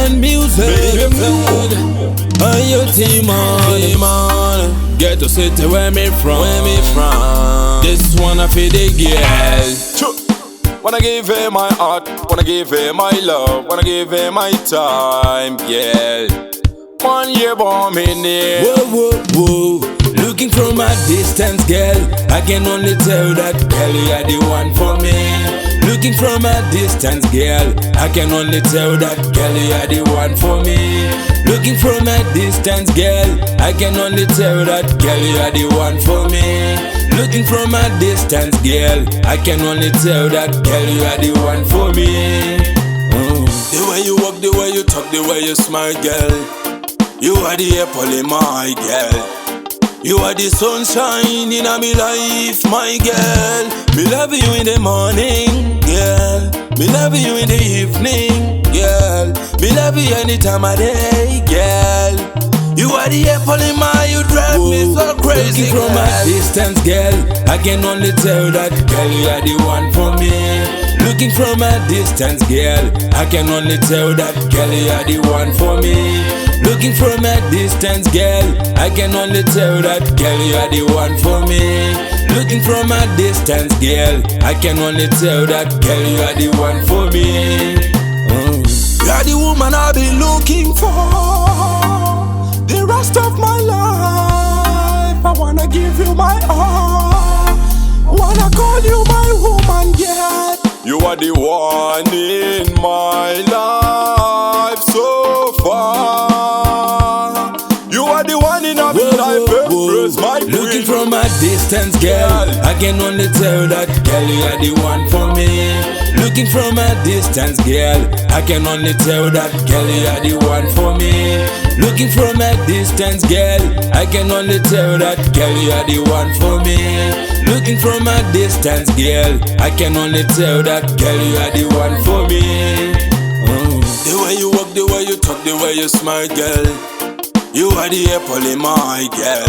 and music. And your team on. Get to city where me from. This one I feel the girl. Wanna give her my heart, wanna give her my love, wanna give her my time, yeah. 1 year born in there. Whoa, whoa, whoa. Looking from a distance, girl, I can only tell that girl you are the one for me. Looking from a distance, girl, I can only tell that girl you are the one for me. Looking from a distance, girl, I can only tell that girl you are the one for me. Looking from a distance, girl, I can only tell that girl you are the one for me. The way you walk, the way you talk, the way you smile, girl, you are the apple in my eye, girl. You are the sunshine in my life, my girl. Me love you in the morning, girl. Me love you in the evening, girl. Me love you any time of day, girl. You are the apple in my eye, you drive me so crazy. Looking from a distance, girl, I can only tell that girl you are the one for me. Looking from a distance, girl, I can only tell that girl you are the one for me. Looking from a distance, girl, I can only tell that girl you are the one for me. Looking from a distance, girl, I can only tell that girl you are the one for me. You are the woman I've been looking for the rest of my life. I wanna give you my all, wanna call you my woman, yeah. You are the one in my life so far. You are the one in my life, embrace my queen. Looking from a distance, girl, I can only tell that girl you are the one for me. Looking from a distance, girl, I can only tell that girl you are the one for me. Looking from a distance, girl, I can only tell that girl you are the one for me. Looking from a distance, girl, I can only tell that girl you are the one for me. The way you walk, the way you talk, the way you smile, girl, you are the apple in my eye, girl.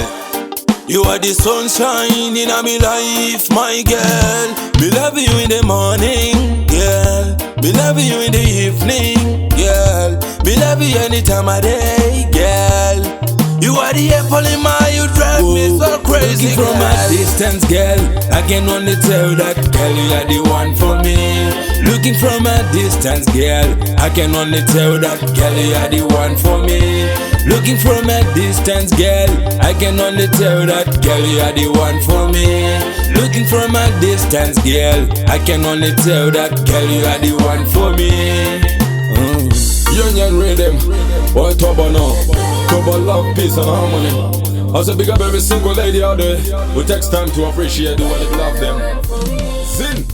You are the sunshine in my life, my girl. Me love you in the morning, girl. Me love you in the evening, girl. Me love you any time of day, girl. You are the apple in my eye, you drive me so crazy. Looking from a distance, girl, I can only tell that girl you are the one for me. Looking from a distance, girl, I can only tell that girl you are the one for me. Looking from a distance, girl, I can only tell that girl you are the one for me. Looking from a distance, girl, I can only tell that girl you are the one for me. Union rhythm, boy trouble now. Trouble, love, peace and harmony. I say big up every single lady out there who takes time to appreciate the way they love them. Zin.